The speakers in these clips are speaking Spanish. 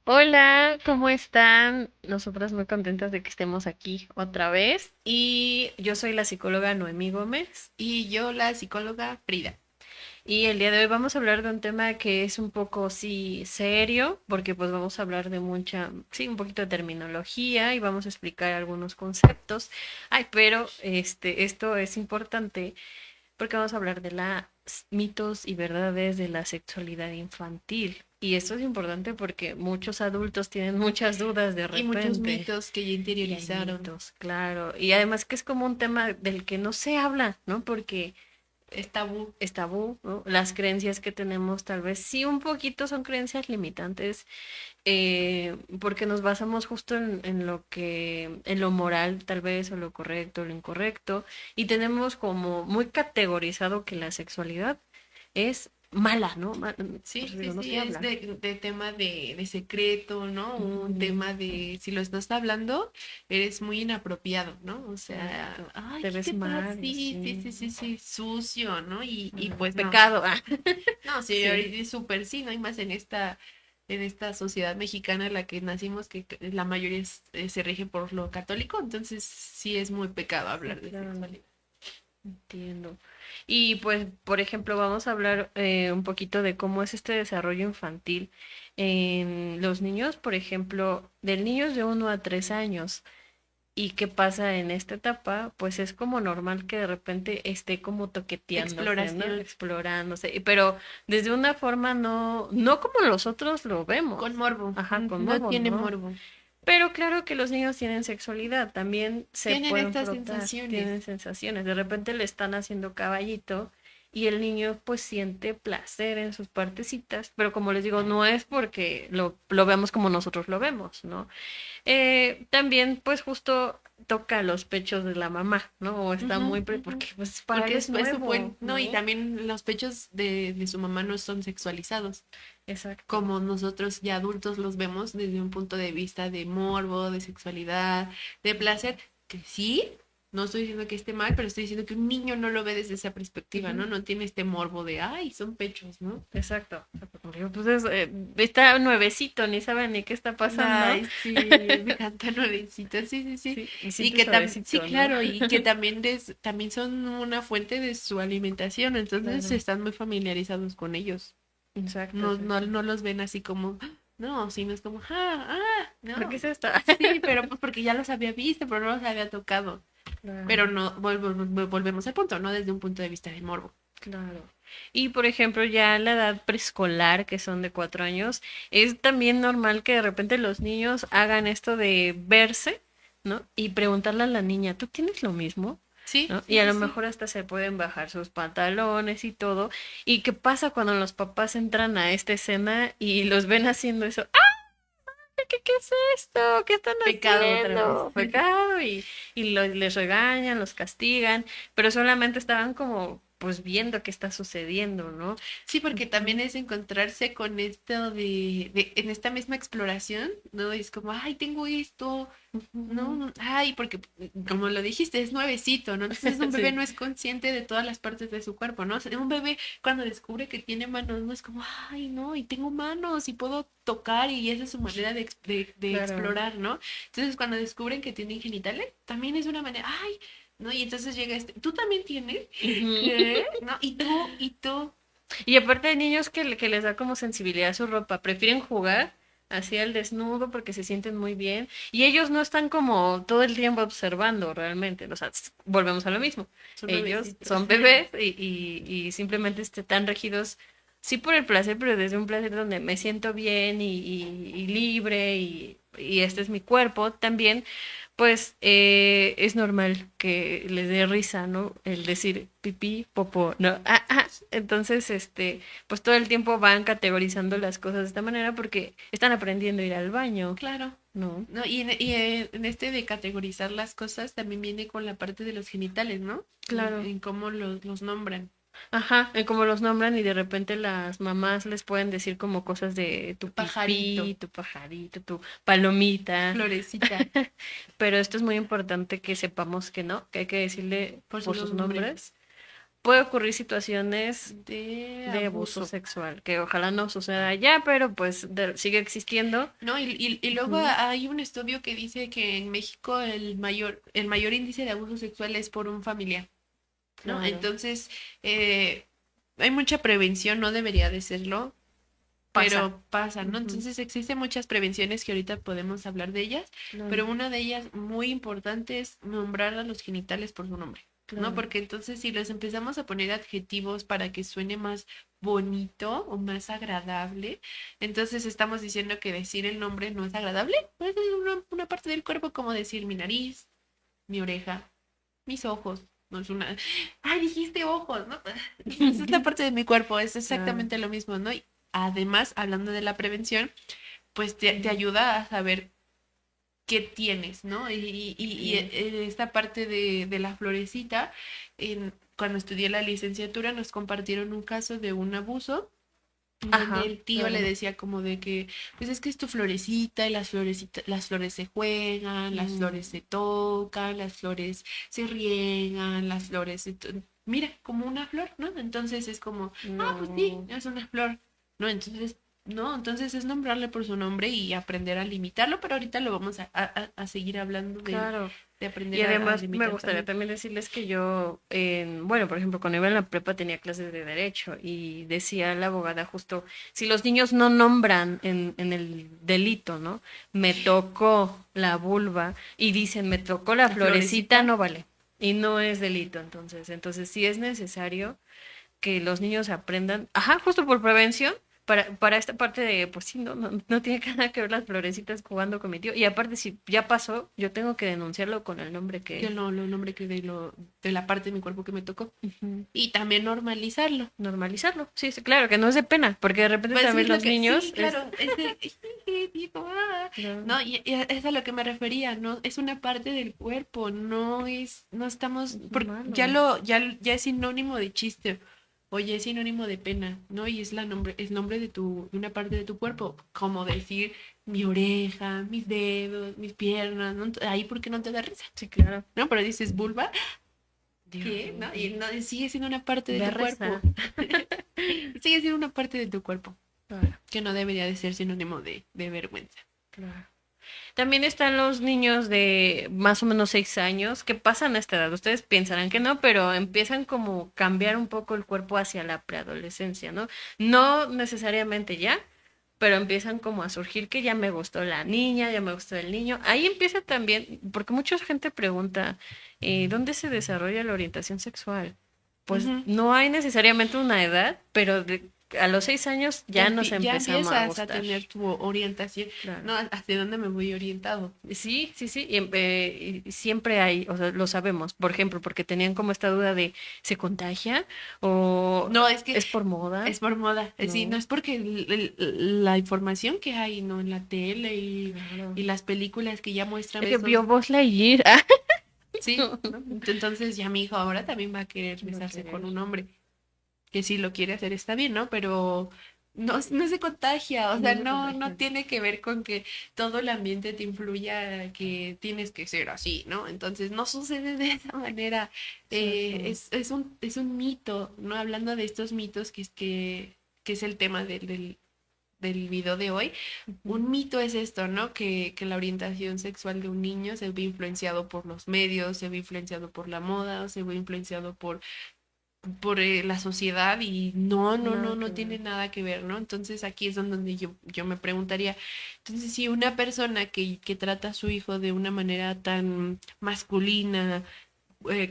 Hola, ¿cómo están? Nosotras muy contentas de que estemos aquí otra vez. Y yo soy la psicóloga Noemí Gómez. Y yo, la psicóloga Frida. Y el día de hoy vamos a hablar de un tema que es un poco, sí, serio, porque pues vamos a hablar de mucha, sí, un poquito de terminología y vamos a explicar algunos conceptos. Ay, pero esto es importante porque vamos a hablar de los mitos y verdades de la sexualidad infantil. Y esto es importante porque muchos adultos tienen muchas dudas de Y muchos repente. mitos que ya Y hay interiorizaron. mitos, claro. Y además que es como un tema del que no se habla, ¿no? Porque Es tabú. es tabú, ¿no? Las creencias que tenemos tal vez sí un poquito son creencias limitantes, porque nos basamos justo en lo que, en lo moral tal vez, o lo correcto, o lo incorrecto, y tenemos como muy categorizado que la sexualidad es mala, ¿no? Por Sí, eso sí, digo, no sí, se es habla. de tema de secreto, ¿no? Un Ujú, tema de, si lo estás hablando, eres muy inapropiado, ¿no? O sea, exacto. ay, Te ¿qué ves te pasa? mal y Sí, sí, así. sí, sí, sí, sucio, ¿no? Y Ujú, pues no. pecado. No, sí, Sí. ahorita es súper sí, ¿no? Y más en esta sociedad mexicana en la que nacimos, que la mayoría se rige por lo católico, entonces sí es muy pecado Sí, hablar de claro. sexualidad. Entiendo. Y pues, por ejemplo, vamos a hablar un poquito de cómo es este desarrollo infantil en los niños, por ejemplo, de niños de 1 a 3 años. ¿Y qué pasa en esta etapa? Pues es como normal que de repente esté como toqueteándose, ¿no? Exploración, Explorándose, pero desde una forma no como nosotros lo con vemos. morbo, Ajá, con no morbo, tiene ¿no? morbo. Pero claro que los niños tienen sexualidad, también se Tienen pueden estas frotar, sensaciones. tienen sensaciones. De repente le están haciendo caballito y el niño pues siente placer en sus partecitas, pero como les digo, no es porque lo veamos como nosotros lo vemos, ¿no? También pues justo toca los pechos de la mamá, ¿no? O está Ujú, muy, ujú. porque pues para él Porque es es su nuevo, buen, no, y ¿no? también los pechos de su mamá no son sexualizados, Exacto. como nosotros ya adultos los vemos desde un punto de vista de morbo, de sexualidad, de placer, que sí, no estoy diciendo que esté mal, pero estoy diciendo que un niño no lo ve desde esa perspectiva, Ujú. ¿no? No tiene este morbo de, ay, son pechos, ¿no? Exacto. Porque, pues está nuevecito, ni sabe ni qué está pasando. Ay, sí, me encanta nuevecita, sí, sí, sí. Sí, y Y siente que también, sí, suavecito, ¿no? claro, y que también, también son una fuente de su alimentación, entonces Claro. están muy familiarizados con ellos. Exacto, No, no, exacto. no los ven así como, "Ah", no, sino es como, ¿Por qué no. es esto? Sí, pero pues porque ya los había visto, pero no los había tocado. Pero Claro, no, volvemos al punto, no desde un punto de vista de morbo. claro. Y por ejemplo, ya en la edad preescolar, que son de 4 años, es también normal que de repente los niños hagan esto de verse, ¿no? Y preguntarle a la niña, ¿tú tienes lo mismo? Sí, ¿No? Y sí, a sí, lo sí. mejor hasta se pueden bajar sus pantalones y todo. ¿Y qué pasa cuando los papás entran a esta escena y los ven haciendo eso? ¿Qué es esto? ¿Qué están Pecado otra vez. haciendo? Pecado y les regañan, los castigan, pero solamente estaban como pues viendo qué está sucediendo, ¿no? Sí, porque también Ujú, es encontrarse con esto en esta misma exploración, ¿no? Es como, ay, tengo esto, ujú. ¿no? Ay, porque como lo dijiste, es nuevecito, ¿no? Entonces un bebé Sí, no es consciente de todas las partes de su cuerpo, ¿no? O sea, un bebé cuando descubre que tiene manos, no es como, ay, no, y tengo manos y puedo tocar y esa es su manera de claro. explorar, ¿no? Entonces cuando descubren que tienen genitales, también es una manera, ay, ¿no? Y entonces llega este, ¿tú también tienes? Ujú. ¿Qué? ¿No? ¿Y tú? ¿Y tú? Y aparte hay niños que les da como sensibilidad a su ropa, prefieren jugar así al desnudo porque se sienten muy bien y ellos no están como todo el tiempo observando realmente, o sea, volvemos a lo mismo. Son Ellos nuevecitos. son bebés y simplemente están regidos, sí por el placer, pero desde un placer donde me siento bien y libre y este es mi cuerpo también, pues es normal que les dé risa, ¿no? El decir pipí, popó, ¿no? Entonces, pues todo el tiempo van categorizando las cosas de esta manera porque están aprendiendo a ir al baño, Claro. ¿no? No, en este de categorizar las cosas también viene con la parte de los genitales, ¿no? Claro. En cómo los nombran. Ajá, como los nombran y de repente las mamás les pueden decir como cosas de tu Pajarito, pipí, tu pajarito, tu palomita, florecita, pero esto es muy importante que sepamos que no, que hay que decirle por su por sus nombre. nombres puede ocurrir situaciones de de abuso abuso. sexual, que ojalá no suceda ya, pero pues sigue existiendo. No, y luego Ujú. hay un estudio que dice que en México el mayor índice de abuso sexual es por un familiar, ¿no? Claro, Entonces, eh, hay mucha prevención, no debería de serlo, pasa. pero pasa, ¿no? Ujú. Entonces existen muchas prevenciones que ahorita podemos hablar de ellas, Claro, pero una de ellas muy importante es nombrar a los genitales por su nombre, ¿no? claro. Porque entonces si les empezamos a poner adjetivos para que suene más bonito o más agradable, entonces estamos diciendo que decir el nombre no es agradable, pues es una parte del cuerpo como decir mi nariz, mi oreja, mis ojos. No es una, ay, dijiste ojos, ¿no? Esa es la parte de mi cuerpo, es Claro. exactamente lo mismo, ¿no? Y además, hablando de la prevención, pues te ayuda a saber qué tienes, ¿no? Sí. Esta parte de la florecita, cuando estudié la licenciatura nos compartieron un caso de un abuso en donde Ajá, el tío le claro. decía como de que, pues es que es tu florecita y las flores se juegan, las flores Mm, se tocan, las flores se riegan, las flores mira, como una flor, ¿no? Entonces es como, ah, pues sí, no, es una flor, ¿no? Entonces, no, entonces es nombrarle por su nombre y aprender a limitarlo, pero ahorita lo vamos a seguir hablando claro. de Y aprender a además me limitar gustaría también. también decirles que yo, bueno, por ejemplo, cuando iba en la prepa tenía clases de derecho y decía la abogada justo, si los niños no nombran en el delito, ¿no? Me tocó la vulva y dicen, me tocó la La florecita, florecita, no vale. Y no es delito, entonces sí es necesario que los niños aprendan, ajá, justo por prevención, para esta parte de, pues sí, no tiene nada que ver las florecitas jugando con mi tío. Y aparte, si ya pasó, yo tengo que denunciarlo con el nombre que que es. no, lo nombre que de la parte de mi cuerpo que me tocó. Ujú. Y también normalizarlo. Normalizarlo, sí, sí, claro, que no es de pena, porque de repente Pues también es lo los que, niños sí, es... claro, ese, digo, ah, No, no, y es a lo que me refería, no, es una parte del cuerpo, no estamos, es ya malo. ya es sinónimo de chiste, o ya es sinónimo de pena, ¿no? Y es nombre de una parte de tu cuerpo, como decir mi oreja, mis dedos, mis piernas, ¿no? Ahí porque no te da risa, Sí, claro. ¿no? Pero dices vulva, Dios ¿qué? ¿No? Y mío. no, sigue siendo una parte de Da tu risa. cuerpo, sigue siendo una parte de tu cuerpo Claro, que no debería de ser sinónimo de vergüenza. claro. También están los niños de más o menos 6 años que pasan a esta edad. Ustedes pensarán que no, pero empiezan como cambiar un poco el cuerpo hacia la preadolescencia, ¿no? No necesariamente ya, pero empiezan como a surgir que ya me gustó la niña, ya me gustó el niño. Ahí empieza también, porque mucha gente pregunta, ¿dónde se desarrolla la orientación sexual? Pues Ujú. no hay necesariamente una edad, pero a los 6 años ya nos Ya empezamos a empiezas a gustar. tener tu orientación, Claro. ¿no? ¿Hacia dónde me voy orientado? Sí, sí, sí, y siempre hay, o sea, lo sabemos, por ejemplo, porque tenían como esta duda de, ¿se contagia? ¿O No, es que es por moda? es por moda. Sí, no No, es porque la información que hay, ¿no? En la tele claro. y las películas que ya muestran Es que vio esos, Buzz Lightyear. sí, ¿no? Entonces ya mi hijo ahora también va a querer No besarse con querer. un hombre. Que si lo quiere hacer está bien, ¿no? Pero no se contagia, o sea, No se no contagia. tiene que ver con que todo el ambiente te influya a que tienes que ser así, ¿no? Entonces no sucede de esa manera. Exacto. Es un mito, ¿no? Hablando de estos mitos que es el tema del video de hoy, Ujú. un mito es esto, ¿no? Que la orientación sexual de un niño se ve influenciado por los medios, se ve influenciado por la moda, se ve influenciado por la sociedad y Nada que no ver. tiene nada que ver, ¿no? Entonces aquí es donde yo me preguntaría, entonces si una persona que trata a su hijo de una manera tan masculina,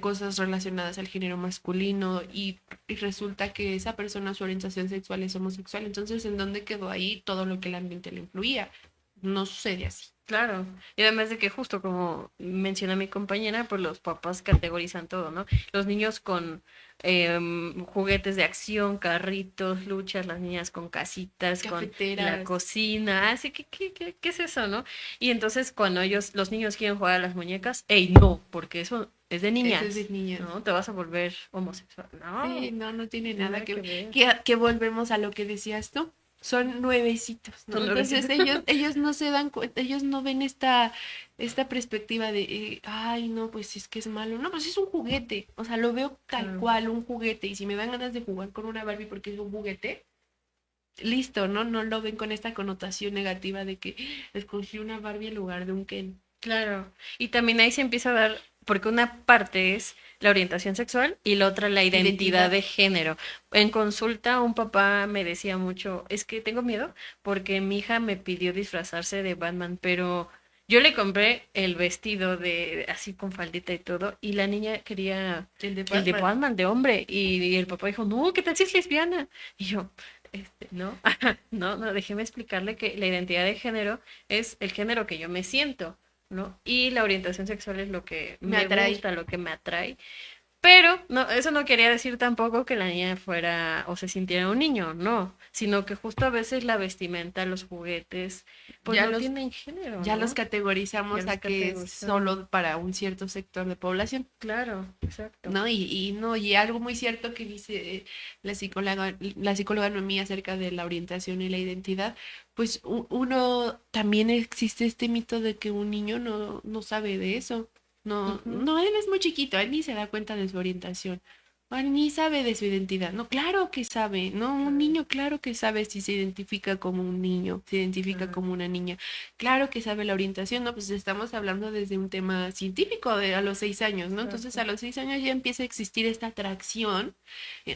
cosas relacionadas al género masculino y resulta que esa persona su orientación sexual es homosexual, entonces ¿en dónde quedó ahí todo lo que el ambiente le influía? No sucede así. Claro. Y además de que justo como menciona mi compañera, pues los papás categorizan todo, ¿no? Los niños con juguetes de acción, carritos, luchas, las niñas con casitas, con la Cafeteras, cocina, así que, ¿qué es eso, no? Y entonces cuando los niños quieren jugar a las muñecas, ¡ey, no! Porque eso es de eso es de niñas, niñas. ¿no? Te vas a volver homosexual. Sí, No, no tiene nada nada que ver. que volvemos a lo que decías tú. son nuevecitos, ¿no? Son Entonces nuevecitos. ellos no se dan cuenta, ellos no ven esta perspectiva de, ay, no, pues es que es malo. No, pues es un juguete. O sea, lo veo tal Claro. cual, un juguete. Y si me dan ganas de jugar con una Barbie porque es un juguete, listo, ¿no? No lo ven con esta connotación negativa de que escogí una Barbie en lugar de un Ken. Claro, y también ahí se empieza a dar, porque una parte es la orientación sexual y la otra la identidad Identidad. de género. En consulta un papá me decía mucho, es que tengo miedo porque mi hija me pidió disfrazarse de Batman, pero yo le compré el vestido de así con faldita y todo y la niña quería El de el de Batman. Batman de hombre y el papá dijo, no, ¿qué tal si es lesbiana? Y yo, no, no, déjeme explicarle que la identidad de género es el género que yo me siento. ¿No? Y la orientación sexual es lo que Me me atrae. gusta, lo que me atrae. Pero no, eso no quería decir tampoco que la niña fuera o se sintiera un niño, no, sino que justo a veces la vestimenta, los juguetes, pues Ya no los, tienen género, ya los ¿no? Ya categorizamos los a que es categorizamos. solo para un cierto sector de población. Claro, exacto. ¿No? Y no, y algo muy cierto que dice la psicóloga Noemí acerca de la orientación y la identidad, pues uno también existe este mito de que un niño no sabe de eso. No, Ujú, no, él es muy chiquito, él ni se da cuenta de su orientación. Ni sabe de su identidad. No, claro que sabe, ¿no? Un claro, niño, claro que sabe si se identifica como un niño, se identifica claro, como una niña. Claro que sabe la orientación, ¿no? Pues estamos hablando desde un tema científico de a los 6 años, ¿no? Entonces exacto. a los 6 años ya empieza a existir esta atracción.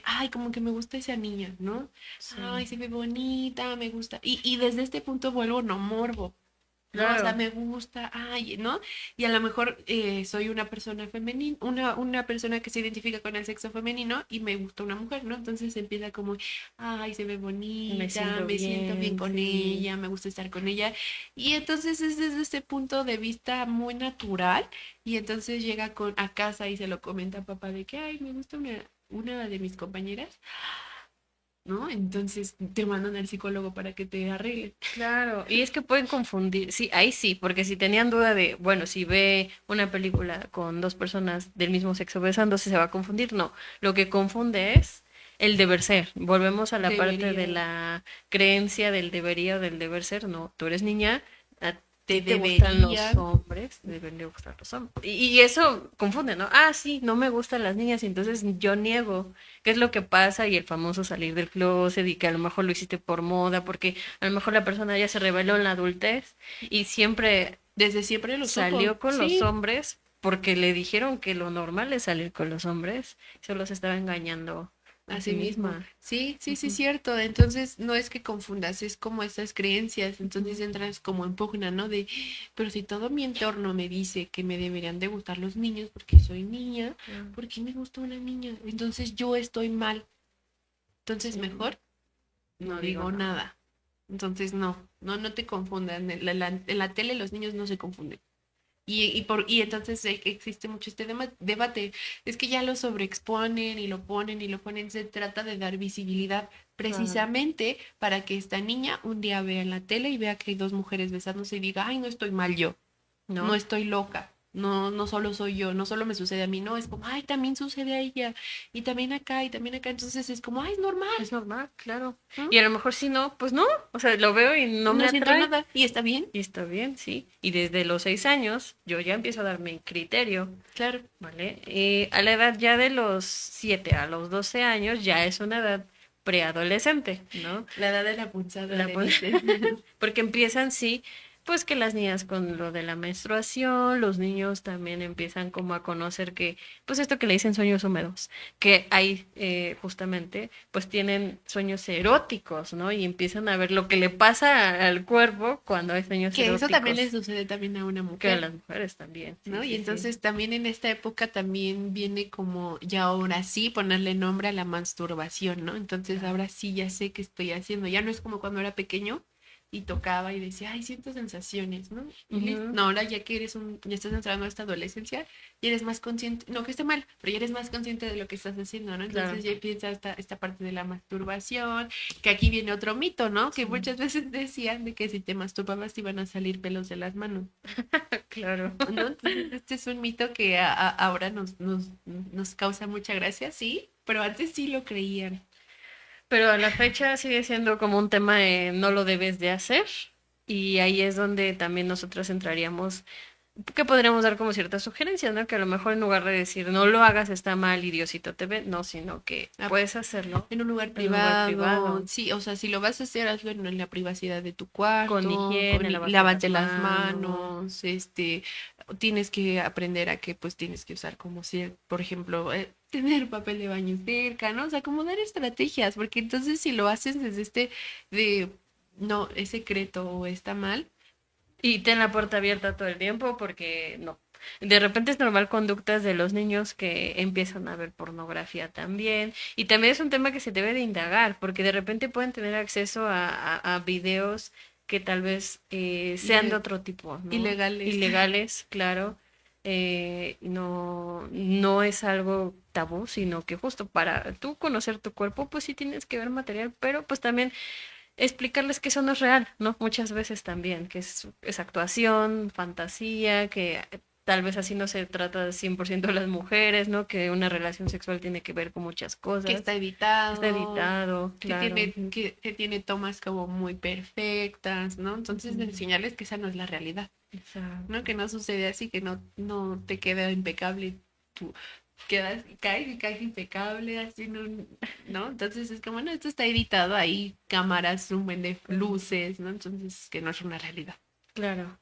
Ay, como que me gusta esa niña, ¿no? Sí, Ay, se ve bonita, me gusta. Y desde este punto vuelvo, no morbo. ¿No? O sea, claro, me gusta, ay, ¿no? Y a lo mejor soy una persona femenina, una persona que se identifica con el sexo femenino y me gusta una mujer, ¿no? Entonces empieza como, ay, se ve me bonita, siento me siento bien bien, con sí. ella, me gusta estar con ella. Y entonces es desde este punto de vista muy natural y entonces llega a casa y se lo comenta a papá de que, ay, me gusta una de mis compañeras, ¿no? Entonces te mandan al psicólogo para que te arregle. Claro, y es que pueden confundir, sí, ahí sí, porque si tenían duda de, bueno, si ve una película con dos personas del mismo sexo besándose, se va a confundir, no, lo que confunde es el deber ser. Volvemos a la parte de Debería, la creencia del debería o del deber ser, no, tú eres niña, a te ti te gustan los deberían. hombres, deben de gustar los hombres. Y eso confunde, ¿no? Ah, sí, no me gustan las niñas, y entonces yo niego. ¿Qué es lo que pasa? Y el famoso salir del closet y que a lo mejor lo hiciste por moda, porque a lo mejor la persona ya se reveló en la adultez y siempre Desde siempre lo supo, salió con los sí, hombres porque le dijeron que lo normal es salir con los hombres. Solo se estaba engañando a sí así mismo. misma. Sí, sí, sí, Ujú, cierto. Entonces, no es que confundas, es como estas creencias. Entonces ujú, entras como en pugna, ¿no? De, pero si todo mi entorno me dice que me deberían de gustar los niños porque soy niña, claro. ¿por qué me gusta una niña? Entonces yo estoy mal. Entonces, Sí, mejor no no digo digo nada. nada. Entonces, no te confundan. En la tele los niños no se confunden. Y entonces existe mucho este debate. Es que ya lo sobreexponen y lo ponen y lo ponen. Se trata de dar visibilidad Claro. precisamente para que esta niña un día vea en la tele y vea que hay dos mujeres besándose y diga, ay, no estoy mal yo, no ¿No? estoy loca. No, no solo soy yo, no solo me sucede a mí, no, es como, ay, también sucede a ella, y también acá, y también acá, entonces es como, ay, es normal, Es normal, claro. ¿no? Y a lo mejor si no, pues no. O sea, lo veo y no me No siento atrae. nada, y está bien, Y está bien, sí. Y desde los 6 años yo ya empiezo a darme criterio, claro. ¿vale? A la edad ya de los 7 a los 12 años ya es una edad preadolescente, ¿no? La edad de la punzada, La le pon- dicen. Porque empiezan, sí, pues que las niñas con lo de la menstruación, los niños también empiezan como a conocer que, pues esto que le dicen sueños húmedos, que hay justamente, pues tienen sueños eróticos, ¿no? Y empiezan a ver lo que le pasa al cuerpo cuando hay sueños Que eso también le eróticos, sucede también a una que a mujer. las mujeres también, sí, ¿No? Y sí, sí. entonces también en esta época también viene como, ya ahora sí, ponerle nombre a la masturbación, ¿no? Entonces Claro. ahora sí ya sé qué estoy haciendo, ya no es como cuando era pequeño y tocaba y decía, ay, siento sensaciones, ¿no? Y listo. Ujú, No, ahora ya que ya estás entrando a esta adolescencia, y eres más consciente, no que esté mal, pero ya eres más consciente de lo que estás haciendo, ¿no? claro, Entonces ya empieza esta parte de la masturbación, que aquí viene otro mito, ¿no? Que sí, muchas veces decían de que si te masturbabas te iban a salir pelos de las manos. claro. ¿No? Entonces, este es un mito que ahora nos causa mucha gracia, sí, pero antes sí lo creían. Pero a la fecha sigue siendo como un tema de no lo debes de hacer. Y ahí es donde también nosotros entraríamos, que podríamos dar como ciertas sugerencias, ¿no? Que a lo mejor en lugar de decir no lo hagas, está mal y Diosito te ve, no, sino que Ah, puedes hacerlo en un lugar en un lugar privado, privado, sí, o sea, si lo vas a hacer, hazlo en la privacidad de tu con cuarto, higiene, lavarte las lávate las manos. manos, tienes que aprender a que pues tienes que usar como si, por ejemplo, tener papel de baño cerca, ¿no? O sea, como dar estrategias, porque entonces si lo haces desde de, no, es secreto o está mal, Y ten la puerta abierta todo el tiempo porque no. De repente es normal conductas de los niños que empiezan a ver pornografía también. Y también es un tema que se debe de indagar porque de repente pueden tener acceso a videos que tal vez sean de ile- otro tipo, ¿no? ilegales. Ilegales, claro. No, no es algo tabú, sino que justo para tú conocer tu cuerpo, pues sí tienes que ver material, pero pues también explicarles que eso no es real, ¿no? Muchas veces también, que es actuación, fantasía, que tal vez así no se trata 100% de las mujeres, ¿no? Que una relación sexual tiene que ver con muchas Que está cosas. Está editado, editado, claro. que tiene tomas como muy perfectas, ¿no? Entonces, Ujú. enseñarles que esa no es la realidad, ¿no? Exacto. Que no sucede así, que no te queda impecable, tú caes y caes impecable, así, ¿no? Entonces es como, no, esto está editado, ahí cámaras, un buen de Ujú. luces, ¿no? Entonces, que no es una realidad. Claro.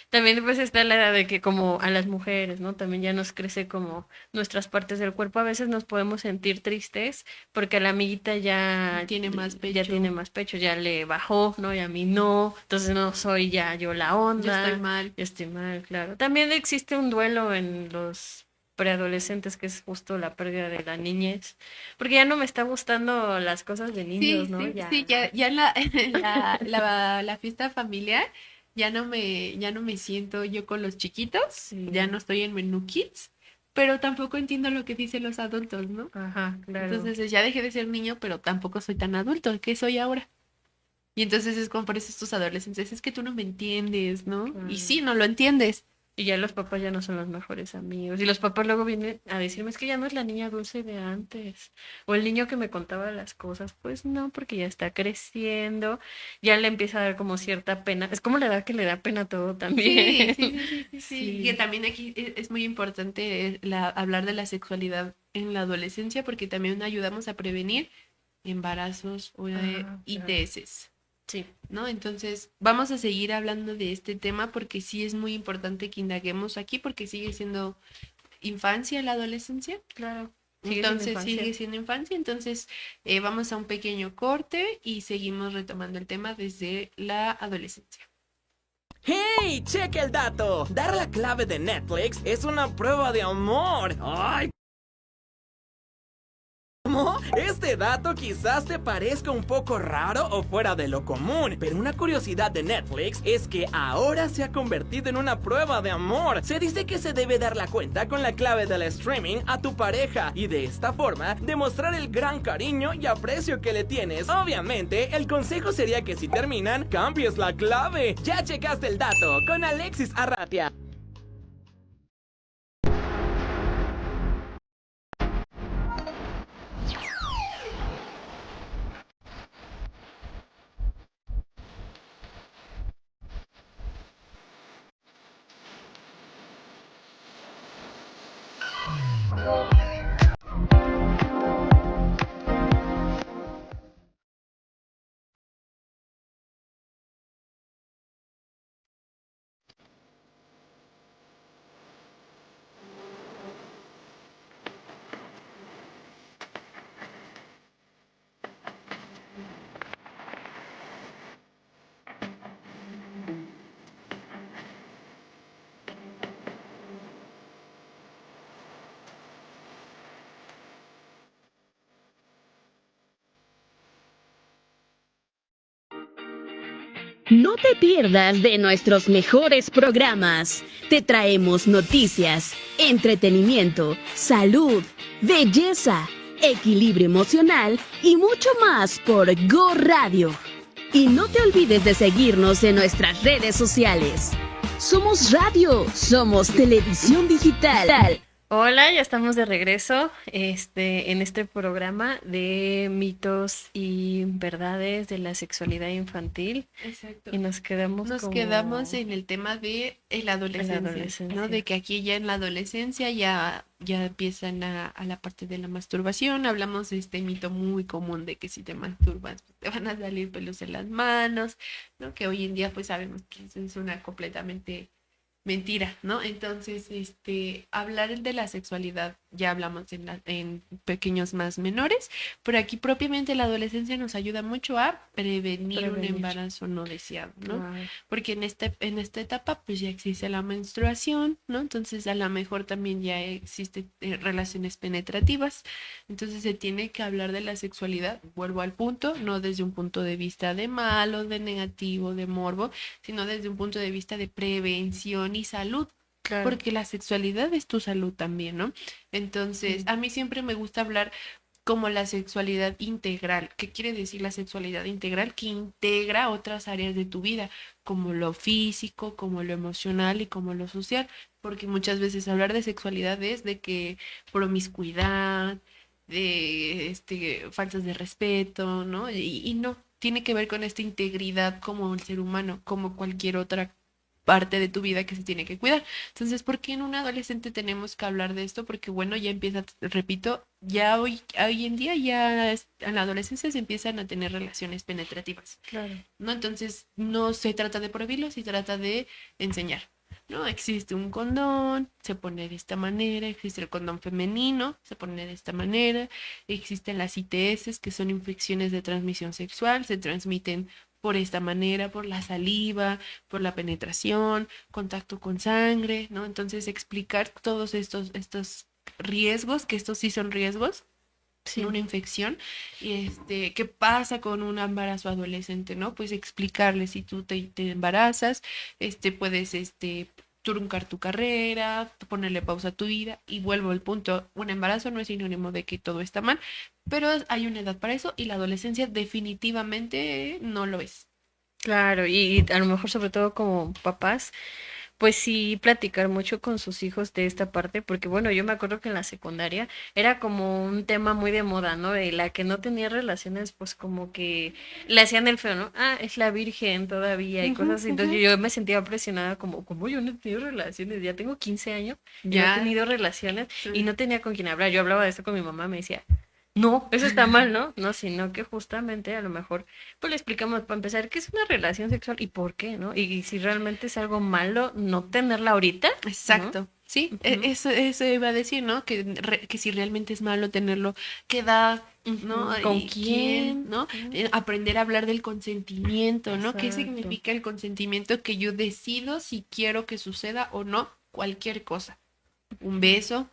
También pues está la edad de que como a las mujeres, ¿no? También ya nos crece como nuestras partes del cuerpo. A veces nos podemos sentir tristes porque la amiguita Tiene más ya tiene pecho, más pecho, ya le bajó, ¿no? Y a mí no. Entonces no soy ya yo la yo estoy onda, mal. yo estoy mal, claro. También existe un duelo en los preadolescentes que es justo la pérdida de la niñez, porque ya no me está gustando las cosas de niños, Sí, ¿no? sí, Ya, sí, ya en en la fiesta familiar ya no me siento yo con los chiquitos, ya no sí, estoy en menú kids, pero tampoco entiendo lo que dicen los adultos, ¿no? ajá, claro. Entonces ya dejé de ser niño, pero tampoco soy tan adulto, ¿qué soy ahora? Y entonces es como por eso estos adolescentes, es que tú no me entiendes, ¿no? Y Claro. sí, no lo entiendes. Y ya los papás ya no son los mejores amigos. Y los papás luego vienen a decirme, es que ya no es la niña dulce de antes. O el niño que me contaba las cosas. Pues no, porque ya está creciendo. Ya le empieza a dar como cierta pena. Es como la edad que le da pena todo Sí, también. sí, sí, sí, sí, sí. Que Sí. también aquí es muy importante hablar de la sexualidad en la adolescencia porque también ayudamos a prevenir embarazos o Ah, claro. ITS, Sí, ¿no? Entonces, vamos a seguir hablando de este tema porque sí es muy importante que indaguemos aquí porque sigue siendo infancia la adolescencia. claro. Sigue siendo Entonces, infancia. sigue siendo infancia. Entonces, vamos a un pequeño corte y seguimos retomando el tema desde la adolescencia. ¡Hey! ¡Checa el dato! Dar la clave de Netflix es una prueba de amor. ¡Ay! ¿Cómo? Este dato quizás te parezca un poco raro o fuera de lo común, pero una curiosidad de Netflix es que ahora se ha convertido en una prueba de amor. Se dice que se debe dar la cuenta con la clave del streaming a tu pareja y de esta forma demostrar el gran cariño y aprecio que le tienes. Obviamente, el consejo sería que si terminan, cambies la clave. Ya checaste el dato con Alexis Arratia. No te pierdas de nuestros mejores programas. Te traemos noticias, entretenimiento, salud, belleza, equilibrio emocional y mucho más por Go Radio. Y no te olvides de seguirnos en nuestras redes sociales. Somos radio, somos televisión digital. Hola, ya estamos de regreso, en este programa de mitos y verdades de la sexualidad infantil Exacto. y nos quedamos Nos quedamos como en el tema de la en la adolescencia, ¿no? De adolescencia. que aquí ya en la adolescencia ya empiezan a la parte de la masturbación. Hablamos de este mito muy común de que si te masturbas, pues, te van a salir pelos en las manos, ¿no? Que hoy en día pues sabemos que eso es una completamente mentira, ¿no? Entonces, hablar de la sexualidad, ya hablamos en pequeños más menores, pero aquí propiamente la adolescencia nos ayuda mucho a prevenir un Prevenir. embarazo no deseado, ¿no? Claro, Porque en esta etapa pues ya existe la menstruación, ¿no? Entonces a lo mejor también ya existe relaciones penetrativas, entonces se tiene que hablar de la sexualidad, vuelvo al punto, no desde un punto de vista de malo, de negativo, de morbo, sino desde un punto de vista de prevención y salud, claro. porque la sexualidad es tu salud también, ¿no? Entonces, Sí. a mí siempre me gusta hablar como la sexualidad integral. ¿Qué quiere decir la sexualidad integral? Que integra otras áreas de tu vida, como lo físico, como lo emocional y como lo social, porque muchas veces hablar de sexualidad es de que promiscuidad, de faltas de respeto, ¿no? Y no, tiene que ver con esta integridad como el ser humano, como cualquier otra parte de tu vida que se tiene que cuidar. Entonces, ¿por qué en un adolescente tenemos que hablar de esto? Porque bueno, ya empieza, repito, ya hoy en día en la adolescencia se empiezan a tener relaciones penetrativas, Claro. ¿no? Entonces, no se trata de prohibirlo, se trata de enseñar. ¿No? Existe un condón, se pone de esta manera, existe el condón femenino, se pone de esta manera, existen las ITS, que son infecciones de transmisión sexual, se transmiten por esta manera, por la saliva, por la penetración, contacto con sangre, ¿no? Entonces explicar todos estos riesgos, que estos sí son riesgos, Sí. una infección, y qué pasa con un embarazo adolescente, ¿no? Pues explicarle si tú te embarazas, puedes, truncar tu carrera, ponerle pausa a tu vida, y vuelvo al punto, un embarazo no es sinónimo de que todo está mal, pero hay una edad para eso, y la adolescencia definitivamente no lo es. Claro, y a lo mejor sobre todo como papás, pues sí platicar mucho con sus hijos de esta parte, porque bueno, yo me acuerdo que en la secundaria era como un tema muy de moda, ¿no? De la que no tenía relaciones, pues como que le hacían el feo, ¿no? Ah, es la virgen todavía y Ujú, cosas así. ujú. Entonces yo me sentía presionada como yo no he tenido relaciones, ya tengo 15 años y no he Ya, tenido relaciones y sí. no tenía con quién hablar. Yo hablaba de esto con mi mamá, me decía, no, eso está mal, ¿no? No, sino que justamente a lo mejor pues le explicamos para empezar qué es una relación sexual y por qué, ¿no? Y si realmente es algo malo no tenerla ahorita, ¿no? Exacto, sí, Ujú, eso iba a decir, ¿no? Que si realmente es malo tenerlo, qué edad, ¿no? ujú. ¿Con Y quién, quién? ¿no? ¿No? Aprender a hablar del consentimiento, ¿no? ¿Qué Exacto. significa el consentimiento? Que yo decido si quiero que suceda o no cualquier cosa. Un beso,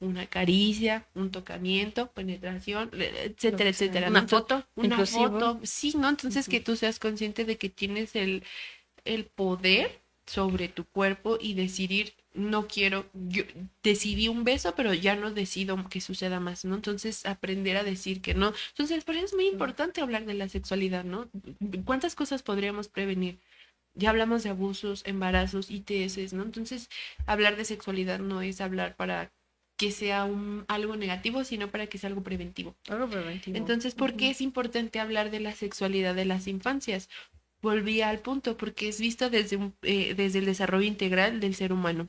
una caricia, un tocamiento, penetración, Lo etcétera, que sea. etcétera, ¿no? Una Entonces, foto, una inclusive. foto, sí, ¿no? Entonces que Ujú. tú seas consciente de que tienes el poder sobre tu cuerpo y decidir, no quiero, yo decidí un beso, pero ya no decido que suceda más, ¿no? Entonces, aprender a decir que no. Entonces, por eso es muy importante hablar de la sexualidad, ¿no? ¿Cuántas cosas podríamos prevenir? Ya hablamos de abusos, embarazos, ITS, ¿no? Entonces, hablar de sexualidad no es hablar para que sea algo negativo, sino para que sea algo preventivo. Algo preventivo. Entonces, ¿por qué Ujú, es importante hablar de la sexualidad de las infancias? Volví al punto, porque es visto desde el desarrollo integral del ser humano.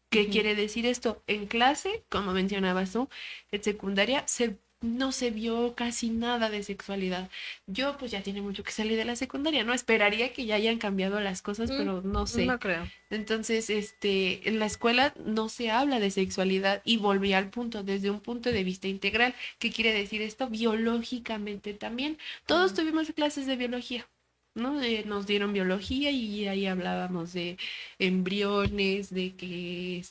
¿Qué ujú. quiere decir esto? En clase, como mencionabas tú, en secundaria no se vio casi nada de sexualidad. Yo pues ya tiene mucho que salir de la secundaria, ¿no? Esperaría que ya hayan cambiado las cosas, Mm, pero no sé. no creo. Entonces, en la escuela no se habla de sexualidad y volví al punto, desde un punto de vista integral. ¿Qué quiere decir esto? Biológicamente también. Todos Mm. tuvimos clases de biología, ¿no? Nos dieron biología y ahí hablábamos de embriones, de que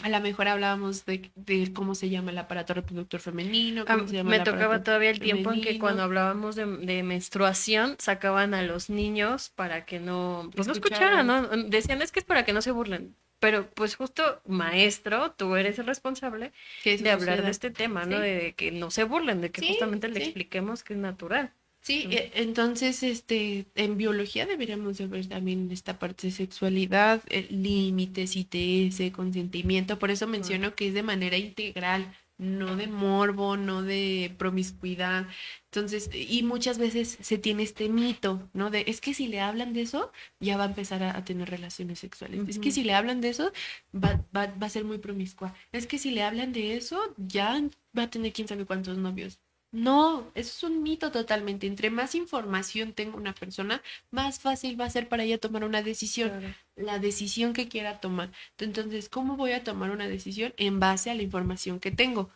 a lo mejor hablábamos de cómo se llama el aparato reproductor femenino, cómo se llama Me el tocaba aparato todavía el tiempo en que cuando femenino. hablábamos de menstruación sacaban a los niños para que no, pues no escucharan, Escucharan ¿no? Decían es que es para que no se burlen. Pero pues justo, maestro, tú eres el responsable que eso de hablar de suceda. este tema, ¿no? Sí, De que no se burlen, de que sí, justamente le sí. expliquemos que es natural. Sí, entonces, en biología deberíamos de ver también esta parte de sexualidad, límites, ITS, consentimiento. Por eso menciono que es de manera integral, no de morbo, no de promiscuidad. Entonces, y muchas veces se tiene este mito, ¿no? De, es que si le hablan de eso, ya va a empezar a tener relaciones sexuales. Es que Ujú. si le hablan de eso, va a ser muy promiscua. Es que si le hablan de eso, ya va a tener quién sabe cuántos novios. No, eso es un mito totalmente. Entre más información tenga una persona, más fácil va a ser para ella tomar una decisión, Claro. la decisión que quiera tomar. Entonces, ¿cómo voy a tomar una decisión? En base a la información que tengo.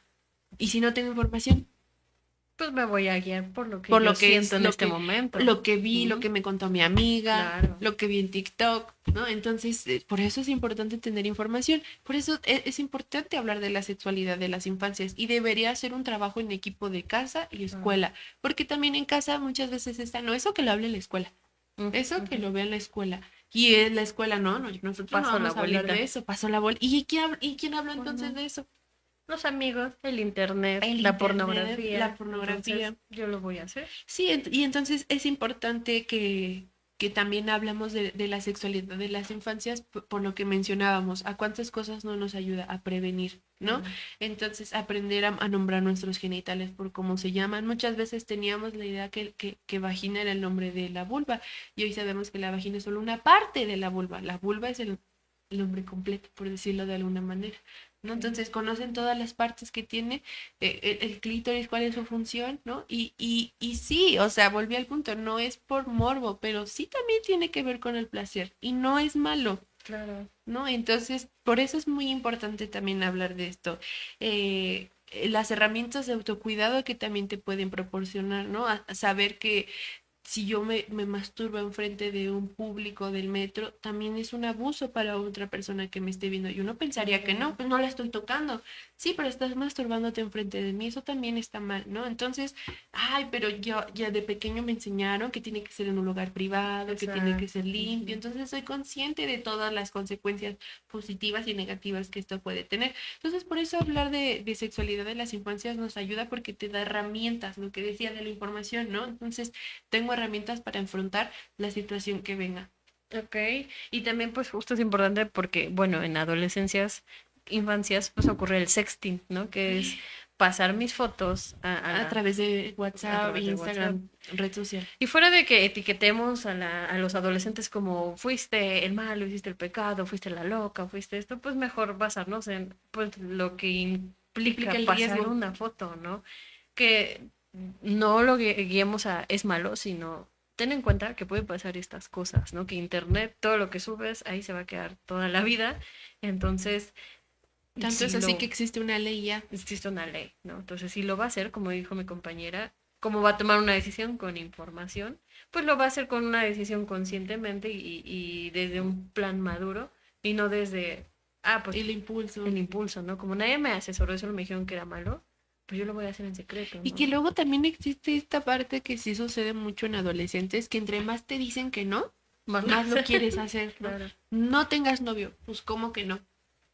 Y si no tengo información, Pues me voy a guiar por lo que por yo lo que siento es en este momento. lo que vi, lo Ujú. que me contó mi amiga, Claro. lo que vi en TikTok, ¿no? Entonces, por eso es importante tener información, por eso es importante hablar de la sexualidad de las infancias y debería ser un trabajo en equipo de casa y Claro. escuela, porque también en casa muchas veces está, no, eso que lo hable en la escuela, eso que Ujú. lo vea en la escuela. Y en la escuela, no, nosotros no Paso la vamos a hablar bolita. de eso, pasó la bola. ¿Y quién habla entonces Bueno, de eso? los amigos, el internet, El la internet, la pornografía. pornografía. Entonces, yo lo voy a hacer. Sí, y entonces es importante que también hablamos de la sexualidad de las infancias por lo que mencionábamos, a cuántas cosas no nos ayuda a prevenir, ¿no? Claro. Entonces, aprender a nombrar nuestros genitales por cómo se llaman. Muchas veces teníamos la idea que vagina era el nombre de la vulva y hoy sabemos que la vagina es solo una parte de la vulva. La vulva es el nombre completo, por decirlo de alguna manera, ¿no? Entonces, conocen todas las partes que tiene el clítoris, cuál es su función, ¿no? Y sí, o sea, volví al punto, no es por morbo, pero sí también tiene que ver con el placer y no es malo, Claro. ¿no? Entonces, por eso es muy importante también hablar de esto. Las herramientas de autocuidado que también te pueden proporcionar, ¿no? A saber que si yo me masturbo enfrente de un público del metro, también es un abuso para otra persona que me esté viendo. Y uno pensaría que no, Claro. pues no la estoy tocando. Sí, pero estás masturbándote enfrente de mí, eso también está mal, ¿no? Entonces, ay, pero yo ya de pequeño me enseñaron que tiene que ser en un lugar privado, que tiene que Exacto. ser limpio. Ujú. Entonces, soy consciente de todas las consecuencias positivas y negativas que esto puede tener. Entonces, por eso hablar de sexualidad de las infancias nos ayuda porque te da herramientas, lo que decía de la información, ¿no? Entonces, tengo herramientas para enfrentar la situación que venga. Ok. Y también, pues, justo es importante porque, bueno, en adolescencias, infancias, pues ocurre el sexting, ¿no? Que es pasar mis fotos A través de a WhatsApp, través de WhatsApp. Instagram, red social. Y fuera de que etiquetemos a los adolescentes como fuiste el malo, hiciste el pecado, fuiste la loca, fuiste esto, pues mejor basarnos en pues lo que Implica implica el pasar riesgo. una foto, ¿no? Que no lo guiemos a es malo, sino ten en cuenta que puede pasar estas cosas, ¿no? Que internet, todo lo que subes, ahí se va a quedar toda la vida. Entonces, Tanto si es así que lo existe una ley ya. existe una ley, ¿no? Entonces, si lo va a hacer, como dijo mi compañera, como va a tomar una decisión con información, pues lo va a hacer con una decisión conscientemente y desde un plan maduro y no desde, pues El impulso. el impulso, ¿no? Como nadie me asesoró, solo me dijeron que era malo, pues yo lo voy a hacer en secreto, Y ¿no? que luego también existe esta parte que sí sucede mucho en adolescentes, que entre más te dicen que no, Más lo más lo hacer. quieres hacer, ¿no? Claro, No tengas novio, pues ¿cómo que no?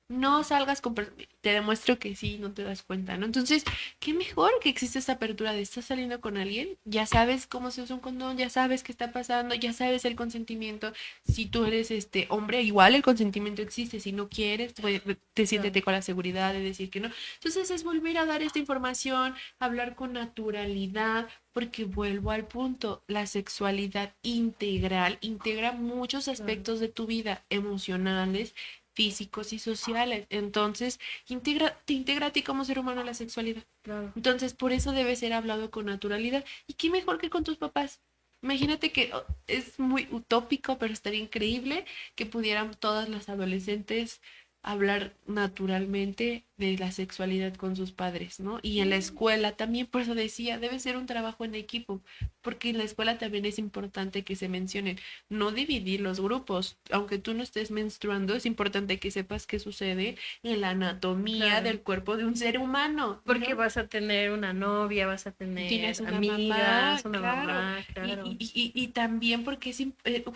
No salgas con te demuestro que sí, no te das cuenta, ¿no? Entonces, qué mejor que existe esa apertura de estás saliendo con alguien, ya sabes cómo se usa un condón, ya sabes qué está pasando, ya sabes el consentimiento. Si tú eres hombre, igual el consentimiento existe, si no quieres, pues, te claro. siéntete con la seguridad de decir que no. Entonces, es volver a dar esta información, hablar con naturalidad, porque vuelvo al punto, la sexualidad integral integra muchos Claro, aspectos de tu vida, emocionales, físicos y sociales. Entonces, te integra a ti como ser humano la sexualidad. claro. Entonces, por eso debe ser hablado con naturalidad. ¿Y qué mejor que con tus papás? Imagínate que es muy utópico, pero estaría increíble que pudieran todas las adolescentes hablar naturalmente de la sexualidad con sus padres, ¿no? Y en la escuela también, por eso decía, debe ser un trabajo en equipo, porque en la escuela también es importante que se mencionen, no dividir los grupos, aunque tú no estés menstruando, es importante que sepas qué sucede en la anatomía Claro. del cuerpo de un ser humano, Porque ¿no? vas a tener una novia, vas a Tienes tener una mamá, amigas, una claro, mamá, claro. y también porque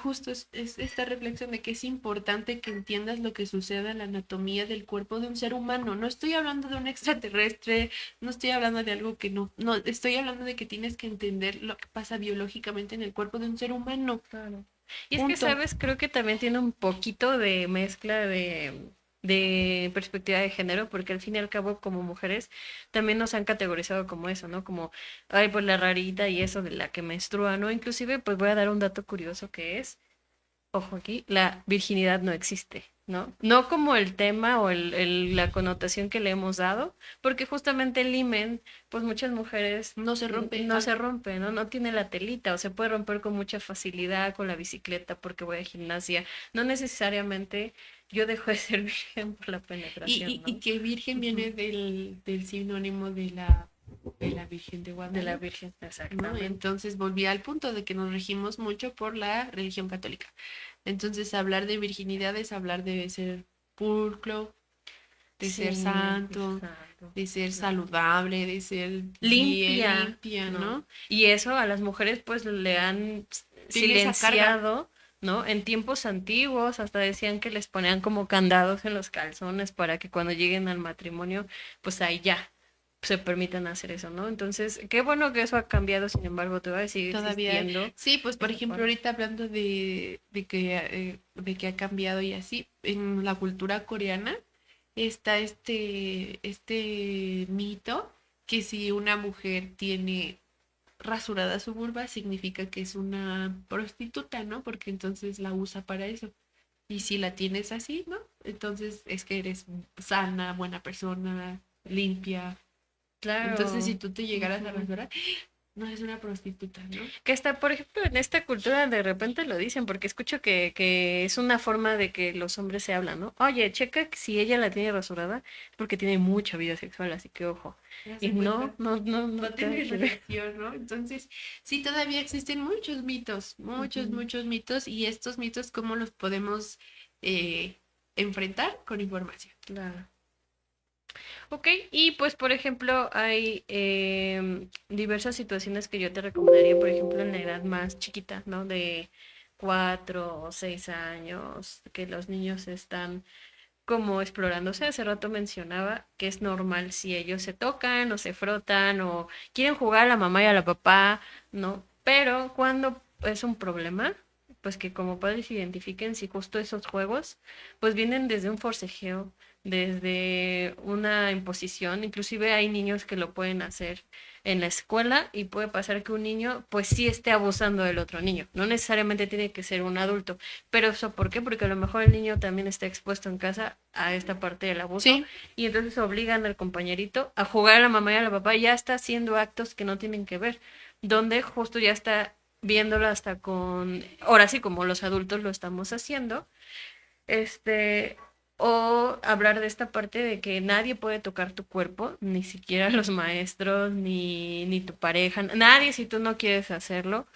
justo es esta reflexión de que es importante que entiendas lo que sucede en la anatomía del cuerpo de un ser humano. No estoy hablando de un extraterrestre, no estoy hablando de algo que no, estoy hablando de que tienes que entender lo que pasa biológicamente en el cuerpo de un ser humano. Claro. Y es que, Punto. ¿sabes? Creo que también tiene un poquito de mezcla de perspectiva de género, porque al fin y al cabo, como mujeres, también nos han categorizado como eso, ¿no? Como, ay, pues la rarita y eso de la que menstrua, ¿no? Inclusive, pues voy a dar un dato curioso que es, ojo aquí, la virginidad no existe, ¿no? No como el tema o la connotación que le hemos dado, porque justamente el himen, pues muchas mujeres No se rompe. no se rompe, ¿no? No tiene la telita o se puede romper con mucha facilidad con la bicicleta porque voy a gimnasia. No necesariamente yo dejo de ser virgen por la penetración, Y ¿no? que virgen viene Ujú. del sinónimo de la Virgen de De la Guadalupe. virgen, ¿No? exactamente. Entonces volví al punto de que nos regimos mucho por la religión católica. Entonces hablar de virginidad es hablar de ser pulcro, de ser Sí, santo, exacto. de ser Claro. saludable, de ser bien Limpia, limpia, ¿no? ¿no? Y eso a las mujeres pues le han Tiene esa carga. silenciado, ¿no? En tiempos antiguos hasta decían que les ponían como candados en los calzones para que cuando lleguen al matrimonio, pues ahí ya se permitan hacer eso, ¿no? Entonces, qué bueno que eso ha cambiado, sin embargo, todavía sigue Todavía, existiendo sí, pues por esa ejemplo, parte. ahorita hablando de que ha cambiado y así, en la cultura coreana está este mito que si una mujer tiene rasurada su vulva significa que es una prostituta, ¿no? Porque entonces la usa para eso. Y si la tienes así, ¿no? Entonces es que eres sana, buena persona, limpia. Entonces si Claro. tú te llegaras a Ujú. rasurar, no es una prostituta, ¿no? Que hasta, por ejemplo, en esta cultura de repente lo dicen, porque escucho que es una forma de que los hombres se hablan, ¿no? Oye, checa que si ella la tiene rasurada, es porque tiene mucha vida sexual, así que ojo. Ya Y se cuenta. no No te... tener relación, ¿no? Entonces, sí, todavía existen Ujú. muchos mitos, y estos mitos, ¿cómo los podemos eh, enfrentar? Con información. Claro. Ok, y pues por ejemplo hay diversas situaciones que yo te recomendaría, por ejemplo en la edad más chiquita, ¿no? De 4 o 6 años, que los niños están como explorándose. Hace rato mencionaba que es normal si ellos se tocan o se frotan o quieren jugar a la mamá y a la papá, ¿no? Pero cuando es un problema, pues que como padres identifiquen si justo esos juegos, pues vienen desde un forcejeo, desde una imposición, inclusive hay niños que lo pueden hacer en la escuela y puede pasar que un niño pues sí esté abusando del otro niño, no necesariamente tiene que ser un adulto, pero eso ¿por qué? Porque a lo mejor el niño también está expuesto en casa a esta parte del abuso Sí, y entonces obligan al compañerito a jugar a la mamá y a la papá y ya está haciendo actos que no tienen que ver, donde justo ya está viéndolo hasta con, ahora sí como los adultos lo estamos haciendo, este, o hablar de esta parte de que nadie puede tocar tu cuerpo, ni siquiera los maestros, ni tu pareja, nadie si tú no quieres hacerlo.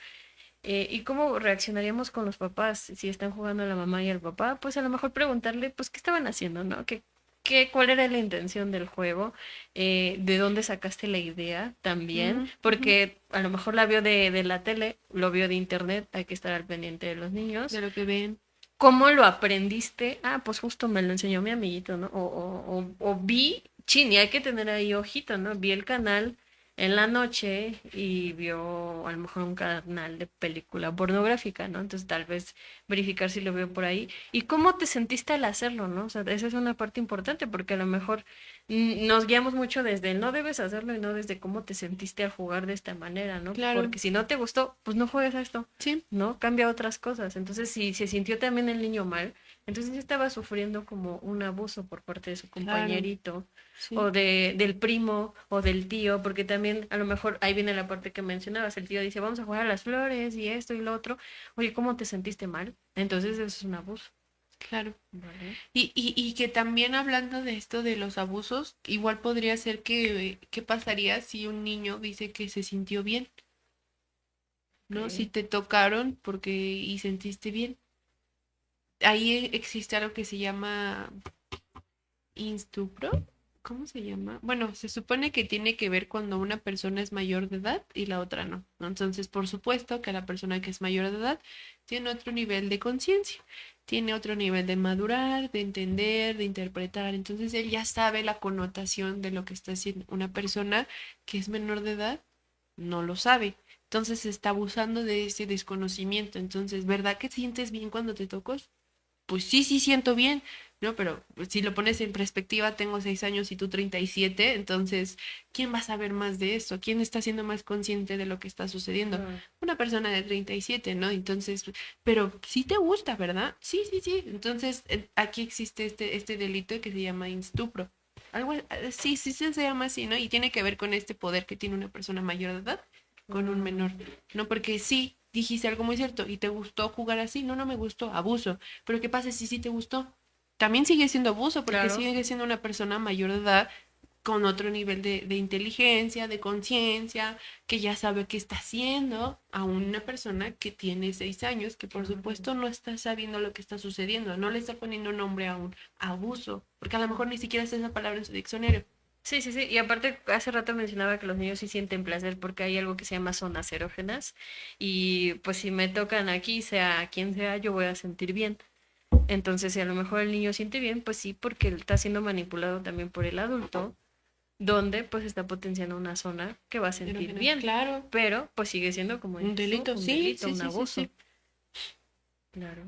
¿Y cómo reaccionaríamos con los papás si están jugando a la mamá y al papá? Pues a lo mejor preguntarle, pues, ¿qué estaban haciendo, no? ¿Cuál era la intención del juego? ¿De dónde sacaste la idea también? ujú, ujú, Porque a lo mejor la vio de la tele, lo vio de internet, hay que estar al pendiente de los de niños. lo que ven. ¿Cómo lo aprendiste? Ah, pues justo me lo enseñó mi amiguito, ¿no? O vi, chin, y hay que tener ahí ojito, ¿no? Vi el canal en la noche y vio a lo mejor un canal de película pornográfica, ¿no? Entonces tal vez verificar si lo veo por ahí. ¿Y cómo te sentiste al hacerlo, ¿no? O sea, esa es una parte importante porque a lo mejor nos guiamos mucho desde el no debes hacerlo y no desde cómo te sentiste al jugar de esta manera, ¿no? Claro, Porque si no te gustó, pues no juegues a esto. sí, ¿No? Cambia otras cosas. Entonces, si se sintió también el niño mal, entonces estaba sufriendo como un abuso por parte de su claro, compañerito, sí. o del primo, o del tío, porque también a lo mejor ahí viene la parte que mencionabas, el tío dice, vamos a jugar a las flores y esto y lo otro. Oye, ¿cómo te sentiste mal? Entonces eso es un abuso. Claro. Vale. Y que también hablando de esto de los abusos, igual podría ser que, ¿qué pasaría si un niño dice que se sintió bien? ¿No? Si Ok. te tocaron porque y sentiste bien. Ahí existe algo que se llama instupro, ¿cómo se llama? Bueno, se supone que tiene que ver cuando una persona es mayor de edad y la otra no, ¿no? Entonces, por supuesto que la persona que es mayor de edad tiene otro nivel de conciencia, tiene otro nivel de madurar, de entender, de interpretar. Entonces, él ya sabe la connotación de lo que está haciendo. Una persona que es menor de edad no lo sabe. Entonces, se está abusando de ese desconocimiento. Entonces, ¿verdad que sientes bien cuando te tocas? Pues sí, sí siento bien, ¿no? Pero si lo pones en perspectiva, tengo 6 años y tú 37, entonces, ¿quién va a saber más de eso? ¿Quién está siendo más consciente de lo que está sucediendo? Claro. Una persona de 37, ¿no? Entonces, pero sí te gusta, ¿verdad? Sí, sí, sí. Entonces, aquí existe este delito que se llama instupro. Algo, sí, sí, sí se llama así, ¿no? Y tiene que ver con este poder que tiene una persona mayor de edad con un menor, ¿no? Porque sí, dijiste algo muy cierto, y te gustó jugar así, no, no me gustó, abuso. Pero ¿qué pasa si sí te gustó? También sigue siendo abuso, porque Claro. sigue siendo una persona mayor de edad con otro nivel de inteligencia, de conciencia, que ya sabe qué está haciendo, a una persona que tiene 6 años, que por supuesto no está sabiendo lo que está sucediendo, no le está poniendo nombre a un abuso, porque a lo mejor ni siquiera está esa palabra en su diccionario. Sí, sí, sí. Y aparte, hace rato mencionaba que los niños sí sienten placer porque hay algo que se llama zonas erógenas. Y pues si me tocan aquí, sea quien sea, yo voy a sentir bien. Entonces, si a lo mejor el niño siente bien, pues sí, porque él está siendo manipulado también por el adulto, donde pues está potenciando una zona que va a sentir Erógena, bien. claro, Pero pues sigue siendo, como un dices tú, delito, un sí, delito, sí, un sí, sí, abuso. sí. Claro.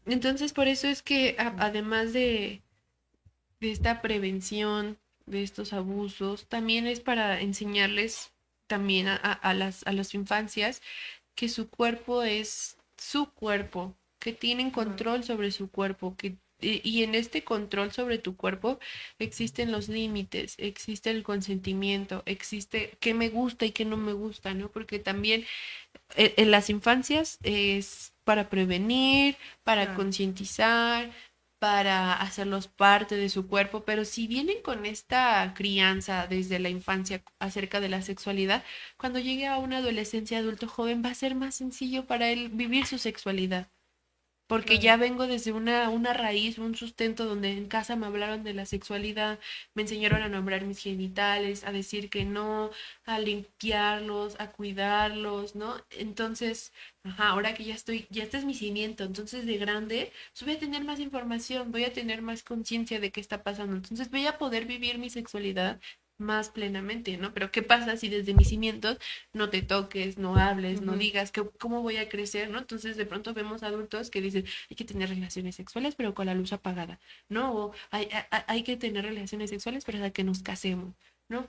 Entonces, por eso es que además de esta prevención de estos abusos, también es para enseñarles también a las infancias que su cuerpo es su cuerpo, que tienen Ujú. control sobre su cuerpo, y en este control sobre tu cuerpo existen los límites, existe el consentimiento, existe qué me gusta y qué no me gusta, ¿no? Porque también en las infancias es para prevenir, para Claro. concientizar, para hacerlos parte de su cuerpo, pero si vienen con esta crianza desde la infancia acerca de la sexualidad, cuando llegue a una adolescencia adulto joven va a ser más sencillo para él vivir su sexualidad porque Claro. ya vengo desde una raíz, un sustento donde en casa me hablaron de la sexualidad, me enseñaron a nombrar mis genitales, a decir que no, a limpiarlos, a cuidarlos, ¿no? Entonces, ajá, ahora que ya estoy, ya este es mi cimiento, entonces de grande, pues voy a tener más información, voy a tener más conciencia de qué está pasando, entonces voy a poder vivir mi sexualidad más plenamente, ¿no? Pero ¿qué pasa si desde mis cimientos no te toques, no hables, no Ujú. digas que, cómo voy a crecer, ¿no? Entonces de pronto vemos adultos que dicen, hay que tener relaciones sexuales pero con la luz apagada, ¿no? O hay que tener relaciones sexuales pero hasta que nos casemos, ¿no?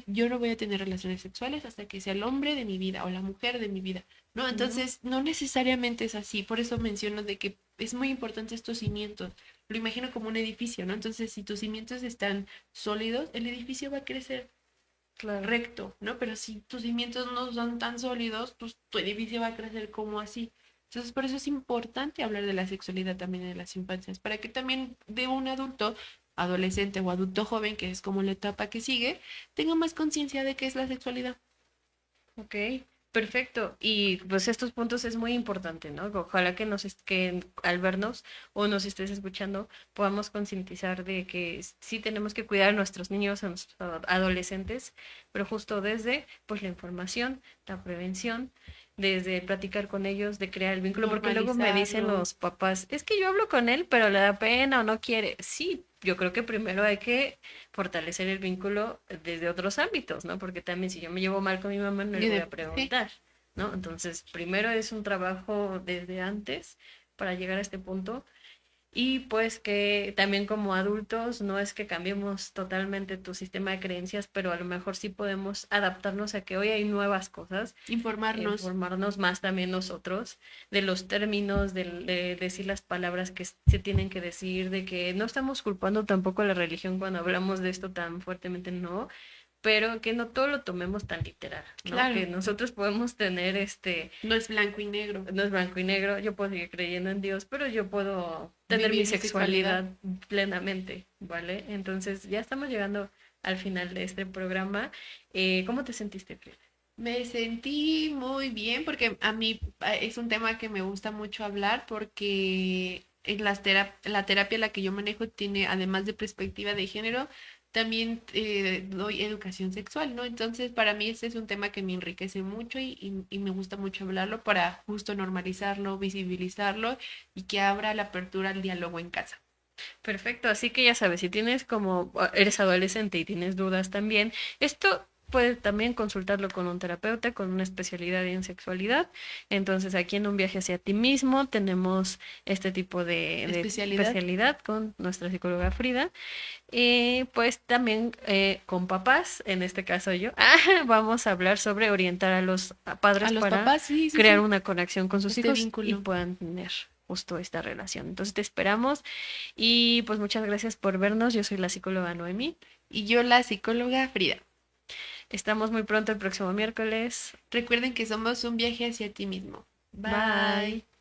Yo no voy a tener relaciones sexuales hasta que sea el hombre de mi vida o la mujer de mi vida, ¿no? Ujú. Entonces no necesariamente es así, por eso menciono de que es muy importante estos cimientos. Lo imagino como un edificio, ¿no? Entonces, si tus cimientos están sólidos, el edificio va a crecer Claro. recto, ¿no? Pero si tus cimientos no son tan sólidos, pues tu edificio va a crecer como así. Entonces, por eso es importante hablar de la sexualidad también en las infancias, para que también de un adulto, adolescente o adulto joven, que es como la etapa que sigue, tenga más conciencia de qué es la sexualidad. Ok, perfecto. Y pues estos puntos es muy importante, ¿no? Ojalá que que al vernos o nos estés escuchando podamos concientizar de que sí tenemos que cuidar a nuestros niños, a nuestros adolescentes, pero justo desde pues la información, la prevención, desde platicar con ellos, de crear el vínculo, porque luego me dicen Normalizarlo. los papás, es que yo hablo con él, pero le da pena o no quiere. Sí, yo creo que primero hay que fortalecer el vínculo desde otros ámbitos, ¿no? Porque también si yo me llevo mal con mi mamá, no le voy a Sí, preguntar, ¿no? Entonces, primero es un trabajo desde antes para llegar a este punto y pues que también como adultos no es que cambiemos totalmente tu sistema de creencias, pero a lo mejor sí podemos adaptarnos a que hoy hay nuevas cosas, informarnos. informarnos más también nosotros de los términos, de decir las palabras que se tienen que decir, de que no estamos culpando tampoco a la religión cuando hablamos de esto tan fuertemente, no, pero que no todo lo tomemos tan literal, ¿no? Claro, Que nosotros podemos tener no es blanco y negro. no es blanco y negro, yo puedo seguir creyendo en Dios, pero yo puedo tener mi Vivir mi sexualidad. sexualidad plenamente, ¿vale? Entonces ya estamos llegando al final de este programa. ¿Cómo te sentiste, Frida? Me sentí muy bien porque a mí es un tema que me gusta mucho hablar porque en la terapia la que yo manejo tiene, además de perspectiva de género, también doy educación sexual, ¿no? Entonces, para mí este es un tema que me enriquece mucho y me gusta mucho hablarlo para justo normalizarlo, visibilizarlo y que abra la apertura al diálogo en casa. Perfecto, así que ya sabes, si tienes como eres adolescente y tienes dudas también, esto puedes también consultarlo con un terapeuta con una especialidad en sexualidad. Entonces, aquí en Un viaje hacia ti mismo tenemos este tipo de Especialidad. especialidad con nuestra psicóloga Frida. Y pues también con papás, en este caso yo, vamos a hablar sobre orientar a los A padres los para papás, sí, sí, crear sí, una conexión con sus este hijos y vínculo. puedan tener justo esta relación. Entonces te esperamos y pues muchas gracias por vernos. Yo soy la psicóloga Noemí. Y yo, la psicóloga Frida. Estamos muy pronto el próximo miércoles. Recuerden que somos un viaje hacia ti mismo. Bye. Bye.